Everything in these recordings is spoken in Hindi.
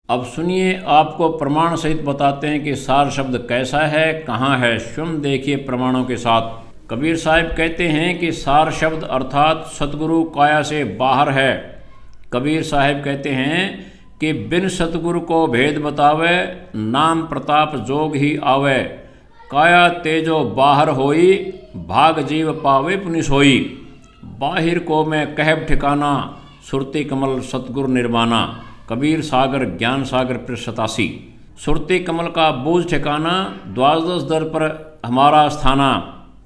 अब सुनिए, आपको प्रमाण सहित बताते हैं कि सार शब्द कैसा है, कहाँ है। स्वयं देखिए प्रमाणों के साथ। कबीर साहब कहते हैं कि सार शब्द अर्थात सतगुरु काया से बाहर है। कबीर साहब कहते हैं कि बिन सतगुरु को भेद बतावे, नाम प्रताप जोग ही आवे। काया तेजो बाहर होई, भाग जीव पावे पुनि सोई। बाहिर को मैं कहब ठिकाना, सुरती कमल सतगुरु निर्वाणा। कबीर सागर ज्ञान सागर पृष्ठ 87। सुरती कमल का बूझ ठिकाना, द्वादश दर पर हमारा स्थाना।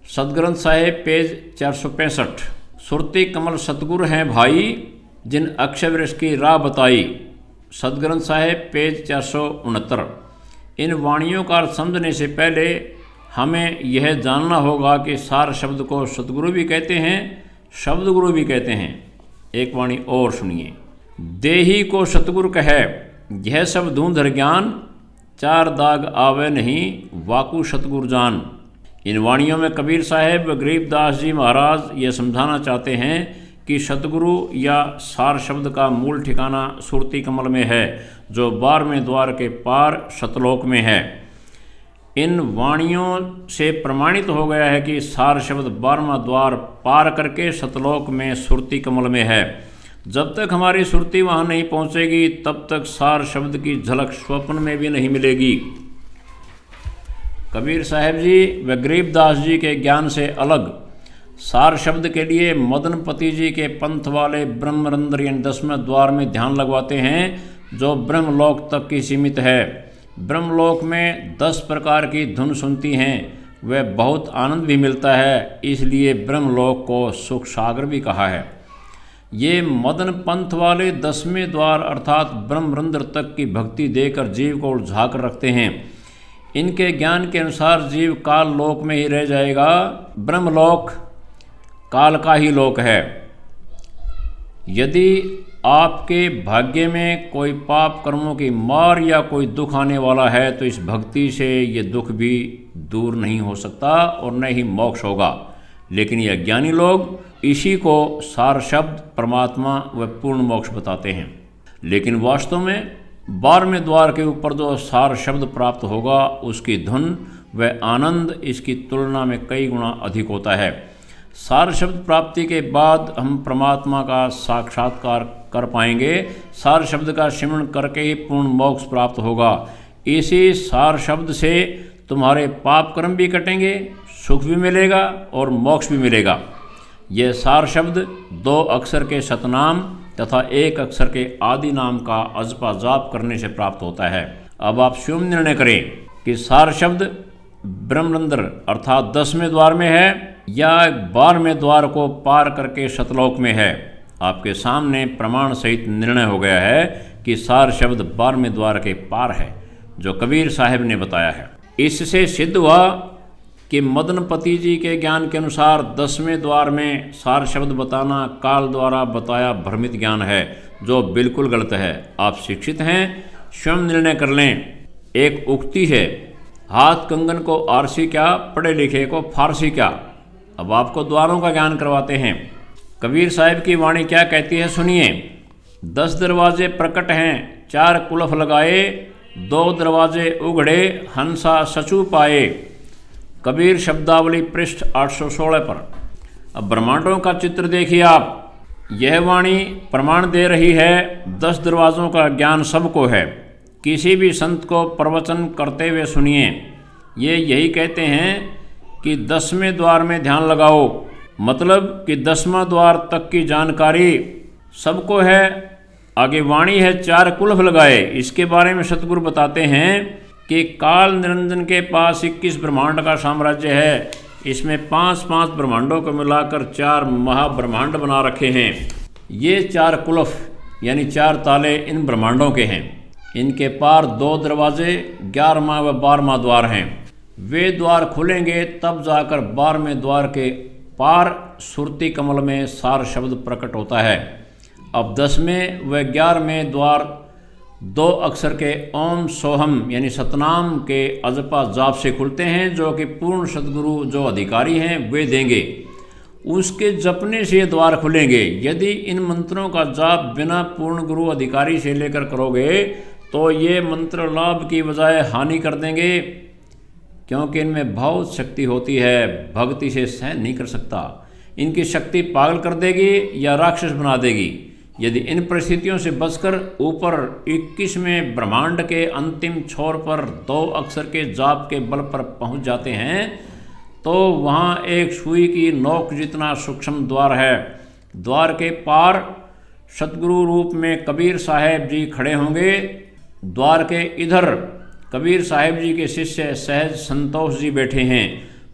सदग्रंथ साहिब पेज 465। सुरती कमल सतगुरु हैं भाई, जिन अक्षय वृक्ष की राह बताई। सदग्रंथ साहिब पेज 469। इन वाणियों का अर्थ समझने से पहले हमें यह जानना होगा कि सार शब्द को सतगुरु भी कहते हैं, शब्द गुरु भी कहते हैं। एक वाणी और सुनिए। देही को सतगुरु कहे, यह सब धूंधर ज्ञान। चार दाग आवे नहीं, वाकु सतगुरु जान। इन वाणियों में कबीर साहब व गरीबदास जी महाराज ये समझाना चाहते हैं कि सतगुरु या सार शब्द का मूल ठिकाना सुरती कमल में है, जो 12वें द्वार के पार सतलोक में है। इन वाणियों से प्रमाणित हो गया है कि सार शब्द 12वां द्वार पार करके सतलोक में सुरती कमल में है। जब तक हमारी सुरती वहाँ नहीं पहुँचेगी, तब तक सार शब्द की झलक स्वप्न में भी नहीं मिलेगी। कबीर साहब जी व गरीबदास जी के ज्ञान से अलग सार शब्द के लिए मदनपति जी के पंथ वाले ब्रह्मरंध्र यानी 10वें द्वार में ध्यान लगवाते हैं, जो ब्रह्मलोक तक की सीमित है। ब्रह्मलोक में 10 प्रकार की धुन सुनती हैं, वह बहुत आनंद भी मिलता है, इसलिए ब्रह्मलोक को सुख सागर भी कहा है। ये मदन पंथ वाले 10वें द्वार अर्थात ब्रह्मरंध्र तक की भक्ति देकर जीव को उलझा कर रखते हैं। इनके ज्ञान के अनुसार जीव काल लोक में ही रह जाएगा। ब्रह्मलोक काल का ही लोक है। यदि आपके भाग्य में कोई पाप कर्मों की मार या कोई दुख आने वाला है, तो इस भक्ति से ये दुख भी दूर नहीं हो सकता और न ही मोक्ष होगा। लेकिन ये अज्ञानी लोग इसी को सार शब्द परमात्मा व पूर्ण मोक्ष बताते हैं। लेकिन वास्तव में 12वें द्वार के ऊपर जो सार शब्द प्राप्त होगा, उसकी धुन व आनंद इसकी तुलना में कई गुना अधिक होता है। सार शब्द प्राप्ति के बाद हम परमात्मा का साक्षात्कार कर पाएंगे। सार शब्द का सिमरण करके ही पूर्ण मोक्ष प्राप्त होगा। इसी सार शब्द से तुम्हारे पाप कर्म भी कटेंगे, सुख भी मिलेगा और मोक्ष भी मिलेगा। यह सार शब्द 2 अक्षर के सतनाम तथा 1 अक्षर के आदि नाम का अजपा जाप करने से प्राप्त होता है। अब आप स्वयं निर्णय करें कि सार शब्द ब्रह्मरंध्र अर्थात 10वें द्वार में है या 12वें द्वार को पार करके सतलोक में है। आपके सामने प्रमाण सहित निर्णय हो गया है कि सार शब्द 12वें द्वार के पार है, जो कबीर साहब ने बताया है। इससे सिद्ध हुआ कि मदनपति जी के ज्ञान के अनुसार 10वें द्वार में सार शब्द बताना काल द्वारा बताया भ्रमित ज्ञान है, जो बिल्कुल गलत है। आप शिक्षित हैं, स्वयं निर्णय कर लें। एक उक्ति है, हाथ कंगन को आरसी क्या, पढ़े लिखे को फारसी क्या। अब आपको द्वारों का ज्ञान करवाते हैं। कबीर साहब की वाणी क्या कहती है, सुनिए। 10 दरवाजे प्रकट हैं, 4 कुलफ लगाए, 2 दरवाजे उघड़े, हंसा सचू पाए। कबीर शब्दावली पृष्ठ 816 पर। अब ब्रह्मांडों का चित्र देखिए आप। यह वाणी प्रमाण दे रही है 10 दरवाज़ों का ज्ञान सबको है। किसी भी संत को प्रवचन करते हुए सुनिए। ये यही कहते हैं कि 10वें द्वार में ध्यान लगाओ, मतलब कि 10वां द्वार तक की जानकारी सबको है। आगे वाणी है 4 कुलफ लगाए। इसके बारे में सतगुरु बताते हैं कि काल निरंजन के पास 21 ब्रह्मांड का साम्राज्य है। इसमें 5-5 ब्रह्मांडों को मिलाकर 4 महाब्रह्मांड बना रखे हैं। ये 4 कुलफ यानी 4 ताले इन ब्रह्मांडों के हैं। इनके पार 2 दरवाजे 11वां व 12वां द्वार हैं। वे द्वार खुलेंगे तब जाकर 12वें द्वार के पार सुरती कमल में सार शब्द प्रकट होता है। अब 10वें व 11वें द्वार 2 अक्षर के ओम सोहम यानी सतनाम के अजपा जाप से खुलते हैं, जो कि पूर्ण सदगुरु जो अधिकारी हैं वे देंगे। उसके जपने से ये द्वार खुलेंगे। यदि इन मंत्रों का जाप बिना पूर्ण गुरु अधिकारी से लेकर करोगे तो ये मंत्र लाभ की बजाय हानि कर देंगे, क्योंकि इनमें बहुत शक्ति होती है, भक्ति से सहन नहीं कर सकता। इनकी शक्ति पागल कर देगी या राक्षस बना देगी। यदि इन परिस्थितियों से बचकर ऊपर 21वें ब्रह्मांड के अंतिम छोर पर 2 अक्षर के जाप के बल पर पहुंच जाते हैं, तो वहां एक सुई की नोक जितना सूक्ष्म द्वार है। द्वार के पार सतगुरु रूप में कबीर साहेब जी खड़े होंगे। द्वार के इधर कबीर साहेब जी के शिष्य सहज संतोष जी बैठे हैं।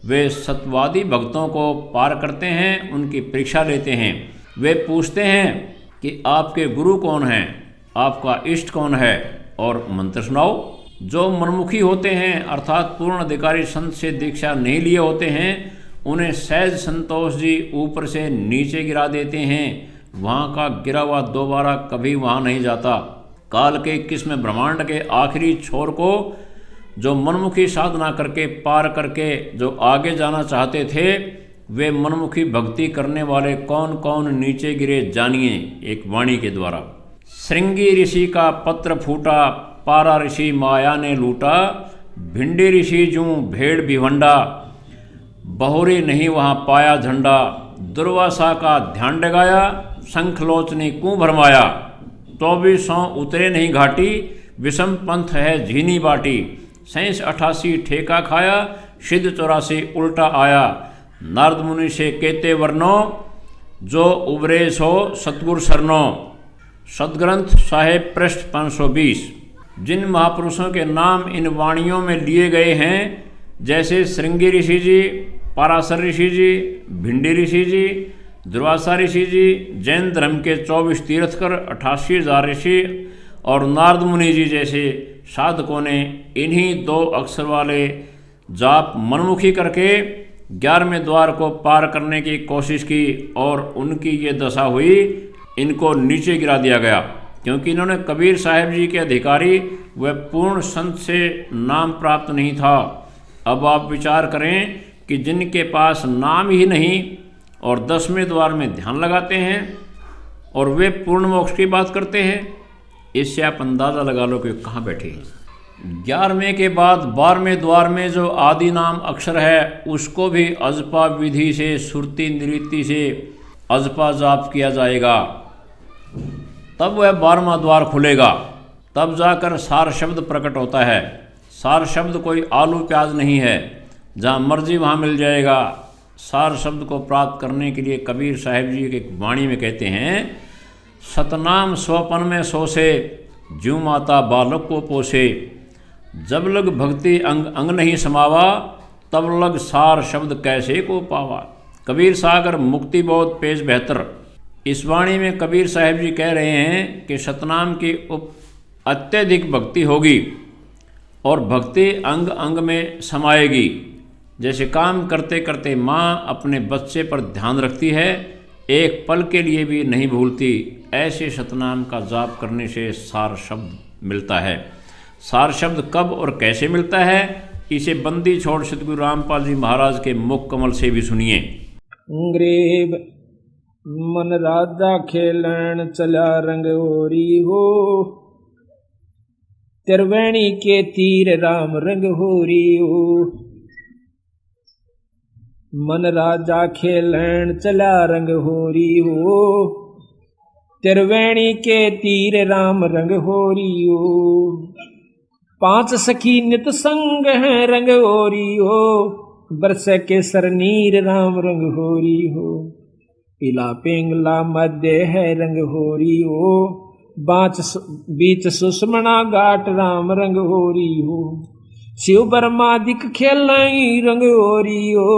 वे सत्यवादी भक्तों को पार करते हैं, उनकी परीक्षा लेते हैं। वे पूछते हैं कि आपके गुरु कौन हैं, आपका इष्ट कौन है, और मंत्र सुनाओ। जो मनमुखी होते हैं अर्थात पूर्ण अधिकारी संत से दीक्षा नहीं लिए होते हैं, उन्हें सहज संतोष जी ऊपर से नीचे गिरा देते हैं। वहाँ का गिरा हुआ दोबारा कभी वहाँ नहीं जाता। काल के 21वें ब्रह्मांड के आखिरी छोर को जो मनमुखी साधना करके पार करके जो आगे जाना चाहते थे, वे मनमुखी भक्ति करने वाले कौन कौन नीचे गिरे जानिए एक वाणी के द्वारा। श्रृंगी ऋषि का पत्र फूटा, पारा ऋषि माया ने लूटा। भिंडी ऋषि जूं भेड़ भिवंडा, बहुरी नहीं वहाँ पाया झंडा। दुर्वासा का ध्यान डगाया, शंखलोचनी कूं भरमाया। 2400 उतरे नहीं घाटी, विषम पंथ है झीनी बाटी। 87 ठेका खाया, सिद्ध 84 उल्टा आया। नारद मुनि से केते वर्णो, जो उबरे सो सतगुर सरनो। सदग्रंथ साहेब पृष्ठ 520। जिन महापुरुषों के नाम इन वाणियों में लिए गए हैं, जैसे श्रृंगी ऋषि जी, पाराशर ऋषि जी, भिंडी ऋषि जी, दुर्वासा ऋषि जी, जैन धर्म के 24 तीर्थकर, 88,000 ऋषि और नारद मुनि जी जैसे साधकों ने इन्हीं 2 अक्षर वाले जाप मनमुखी करके 11वें द्वार को पार करने की कोशिश की, और उनकी ये दशा हुई। इनको नीचे गिरा दिया गया, क्योंकि इन्होंने कबीर साहेब जी के अधिकारी व पूर्ण संत से नाम प्राप्त नहीं था। अब आप विचार करें कि जिनके पास नाम ही नहीं और 10वें द्वार में ध्यान लगाते हैं और वे पूर्ण मोक्ष की बात करते हैं, इससे आप अंदाज़ा लगा लो कि कहाँ बैठे हैं। 11वें के बाद 12वें द्वार में जो आदि नाम अक्षर है, उसको भी अजपा विधि से, सुरती नृत्ति से अजपा जाप किया जाएगा। तब वह 12वां द्वार खुलेगा, तब जाकर सार शब्द प्रकट होता है। सार शब्द कोई आलू प्याज नहीं है, जहाँ मर्जी वहाँ मिल जाएगा। सार शब्द को प्राप्त करने के लिए कबीर साहेब जी के वाणी में कहते हैं, सतनाम स्वपन में सोसे, ज्यों माता बालक को पोसे। जब लग भक्ति अंग अंग नहीं समावा, तब लग सार शब्द कैसे को पावा। कबीर सागर मुक्ति बोध पेज 72। इस वाणी में कबीर साहेब जी कह रहे हैं कि सतनाम की अत्यधिक भक्ति होगी और भक्ति अंग अंग में समाएगी। जैसे काम करते करते माँ अपने बच्चे पर ध्यान रखती है, एक पल के लिए भी नहीं भूलती, ऐसे सतनाम का जाप करने से सार शब्द मिलता है। सार शब्द कब और कैसे मिलता है, इसे बंदी छोड़ सतगुरु रामपाल जी महाराज के मुख कमल से भी सुनिए। ग्रेब मन राजा खेलन चला रंग होरी हो, त्रिवेणी के तीर राम रंग होरी हो। मन राजा खेलन चला रंग होरी हो, त्रिवेणी के तीर राम रंग होरी हो। 5 सखी नित संग है रंग होरी हो, बरस के सरनीर राम रंग होरी हो। इला पिंगला मध्य है रंग होरी हो, बीच सुषमना घाट राम रंग होरी हो। शिव बर्मादिक खेलाई रंग होरी हो,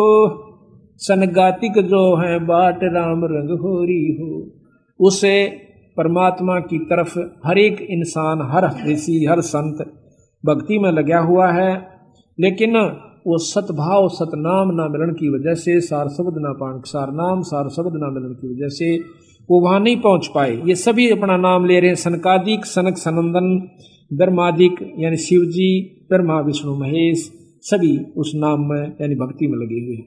सनगातिक जो है बाट राम रंग होरी हो। उसे परमात्मा की तरफ हर एक इंसान, हर ऋषि, हर संत भक्ति में लगा हुआ है, लेकिन वो सतभाव सतनाम ना मिलन की वजह से, सार शब्द ना पान, सार नाम सार शब्द ना मिलन की वजह से वो वहाँ नहीं पहुँच पाए। ये सभी अपना नाम ले रहे हैं, सनकादिक, सनक सनंदन, ब्रह्मादिक यानी शिव जी, ब्रह्मा विष्णु महेश, सभी उस नाम में यानी भक्ति में लगे हुए हैं।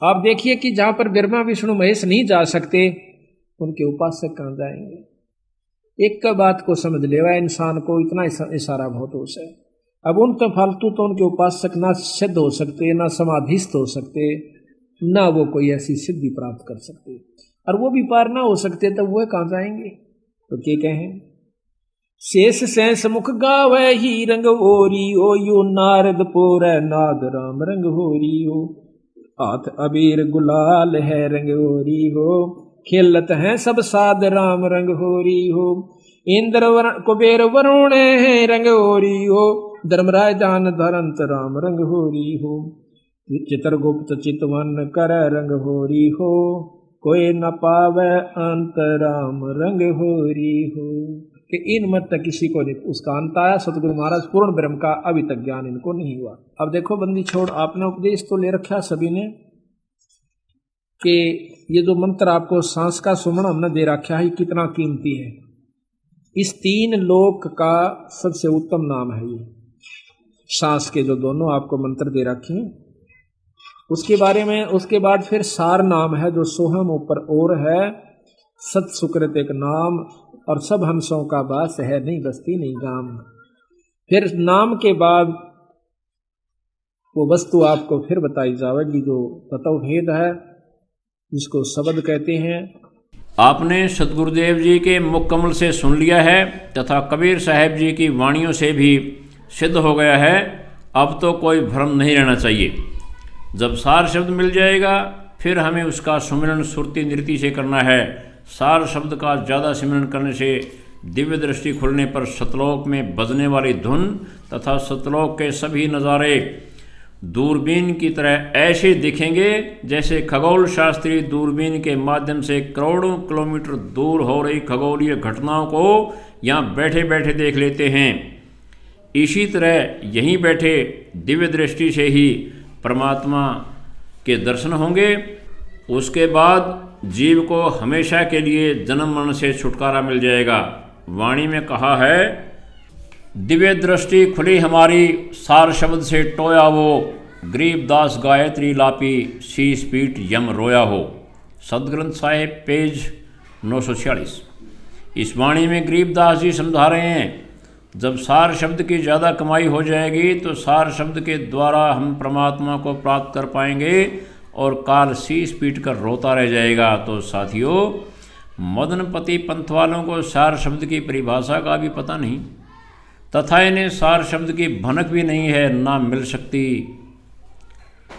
आप देखिए कि जहाँ पर ब्रह्मा विष्णु महेश नहीं जा सकते, उनके उपासक कहाँ जाएंगे। एक का बात को समझ लेवा इंसान को, इतना इशारा बहुत हो है। अब उन तो फालतू तो उनके उपासक ना सिद्ध हो सकते, ना समाधिस्थ हो सकते, ना वो कोई ऐसी सिद्धि प्राप्त कर सकते, और वो भी पार ना हो सकते, तब वह कहाँ जाएंगे। तो क्या कहें, शेष सैंस मुख गावे ही रंग होरी हो, यो नारद पोर नाद राम रंग होरी हो, हाथ अबीर गुलाल है रंग होरी हो, खेलत हैं सब साध राम रंग होरी हो, इंद्र कुबेर वरुण है रंग होरी हो, धर्मराय जान धरंत राम रंग होरी हो, चित्रगुप्त चितवन कर रंग होरी हो, कोई न पावे अंत राम रंग होरी हो। कि इन मत तक किसी को नहीं उसका अंत आया। सतगुरु महाराज पूर्ण ब्रह्म का अभी तक ज्ञान इनको नहीं हुआ। अब देखो बंदी छोड़, आपने उपदेश तो ले रखा सभी ने कि ये जो मंत्र आपको सांस का सुमन हमने दे रखा है कितना कीमती है। इस 3 लोक का सबसे उत्तम नाम है ये सांस के जो दोनों आपको मंत्र दे रखे हैं, उसके बारे में। उसके बाद फिर सार नाम है जो सोहम ऊपर और है, सत सुकृत एक नाम, और सब हंसों का वास है, नहीं बस्ती नहीं गाम। फिर नाम के बाद वो वस्तु आपको फिर बताई जाएगी जो तत्व भेद है, जिसको शब्द कहते हैं। आपने सतगुरुदेव जी के मुख कमल से सुन लिया है तथा कबीर साहब जी की वाणियों से भी सिद्ध हो गया है। अब तो कोई भ्रम नहीं रहना चाहिए। जब सार शब्द मिल जाएगा फिर हमें उसका सुमिरन सुरती नृति से करना है। सार शब्द का ज़्यादा सिमरन करने से दिव्य दृष्टि खुलने पर सतलोक में बजने वाली धुन तथा सतलोक के सभी नज़ारे दूरबीन की तरह ऐसे दिखेंगे जैसे खगोल शास्त्री दूरबीन के माध्यम से करोड़ों किलोमीटर दूर हो रही खगोलीय घटनाओं को यहाँ बैठे बैठे देख लेते हैं। इसी तरह यहीं बैठे दिव्य दृष्टि से ही परमात्मा के दर्शन होंगे। उसके बाद जीव को हमेशा के लिए जन्म मरण से छुटकारा मिल जाएगा। वाणी में कहा है, दिव्य दृष्टि खुली हमारी सार शब्द से टोया वो, गरीबदास गायत्री लापी शीश पीठ यम रोया हो। सदग्रंथ साहिब पेज 946। इस वाणी में गरीबदास जी समझा रहे हैं, जब सार शब्द की ज़्यादा कमाई हो जाएगी तो सार शब्द के द्वारा हम परमात्मा को प्राप्त कर पाएंगे और काल शीश पीट कर रोता रह जाएगा। तो साथियों, मदनपति पंथ वालों को सार शब्द की परिभाषा का भी पता नहीं तथा इन्हें सार शब्द की भनक भी नहीं है, ना मिल सकती।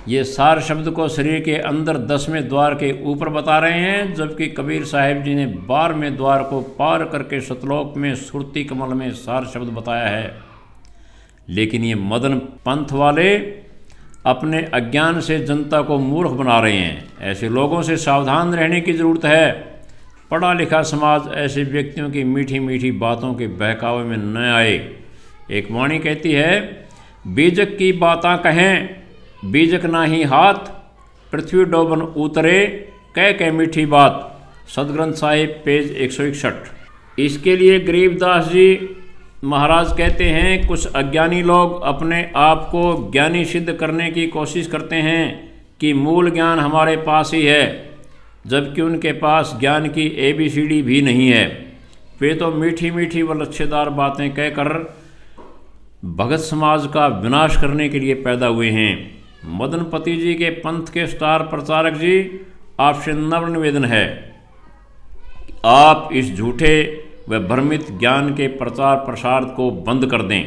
ये सार शब्द को शरीर के अंदर 10वें द्वार के ऊपर बता रहे हैं, जबकि कबीर साहिब जी ने 12वें द्वार को पार करके सतलोक में सुरती कमल में सार शब्द बताया है। लेकिन ये मदन पंथ वाले अपने अज्ञान से जनता को मूर्ख बना रहे हैं। ऐसे लोगों से सावधान रहने की ज़रूरत है। पढ़ा लिखा समाज ऐसे व्यक्तियों की मीठी मीठी बातों के बहकावे में न आए। एक वाणी कहती है, बीजक की बातां कहें बीजक नाही हाथ, पृथ्वी डोबन उतरे कह मीठी बात। सदग्रंथ साहिब पेज 161। इसके लिए गरीबदास जी महाराज कहते हैं, कुछ अज्ञानी लोग अपने आप को ज्ञानी सिद्ध करने की कोशिश करते हैं कि मूल ज्ञान हमारे पास ही है, जबकि उनके पास ज्ञान की ABCD भी नहीं है। वे तो मीठी मीठी व लच्छेदार बातें कहकर भगत समाज का विनाश करने के लिए पैदा हुए हैं। मदनपति जी के पंथ के स्टार प्रचारक जी, आपसे नम्र निवेदन है, आप इस झूठे व भ्रमित ज्ञान के प्रचार प्रसार को बंद कर दें।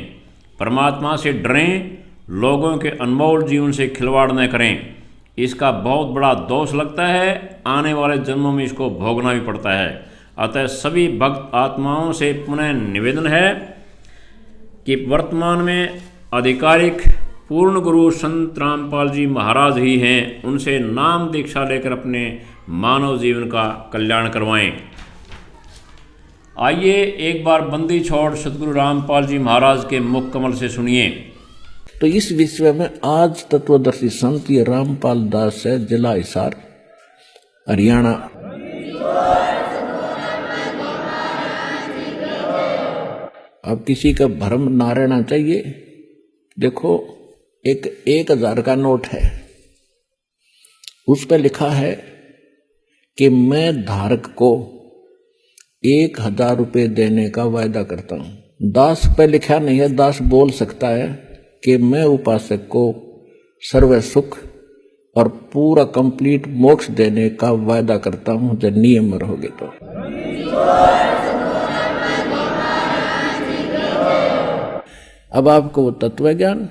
परमात्मा से डरें, लोगों के अनमोल जीवन से खिलवाड़ न करें। इसका बहुत बड़ा दोष लगता है, आने वाले जन्मों में इसको भोगना भी पड़ता है। अतः सभी भक्त आत्माओं से पुनः निवेदन है कि वर्तमान में आधिकारिक पूर्ण गुरु संत रामपाल जी महाराज ही हैं, उनसे नाम दीक्षा लेकर अपने मानव जीवन का कल्याण करवाएं। आइए एक बार बंदी छोड़ सतगुरु रामपाल जी महाराज के मुख कमल से सुनिए। तो इस विषय में आज तत्वदर्शी संत ये रामपाल दास है, जिला हिसार, हरियाणा। अब किसी का भ्रम ना रहना चाहिए। देखो, एक 1000 का नोट है, उस पर लिखा है कि मैं धारक को 1000 रुपये देने का वायदा करता हूं। दास पे लिखा नहीं है, दास बोल सकता है कि मैं उपासक को सर्व सुख और पूरा कंप्लीट मोक्ष देने का वायदा करता हूं जब नियम रहोगे तो। अब आपको वो तत्व ज्ञान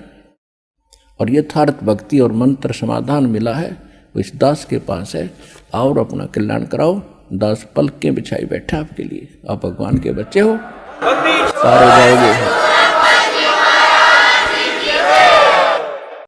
और यथार्थ भक्ति और मंत्र समाधान मिला है, वो इस दास के पास है। और अपना कल्याण कराओ। दास पलकें बिछाई बैठा आपके लिए। आप भगवान के बच्चे हो, सारे जाओगे।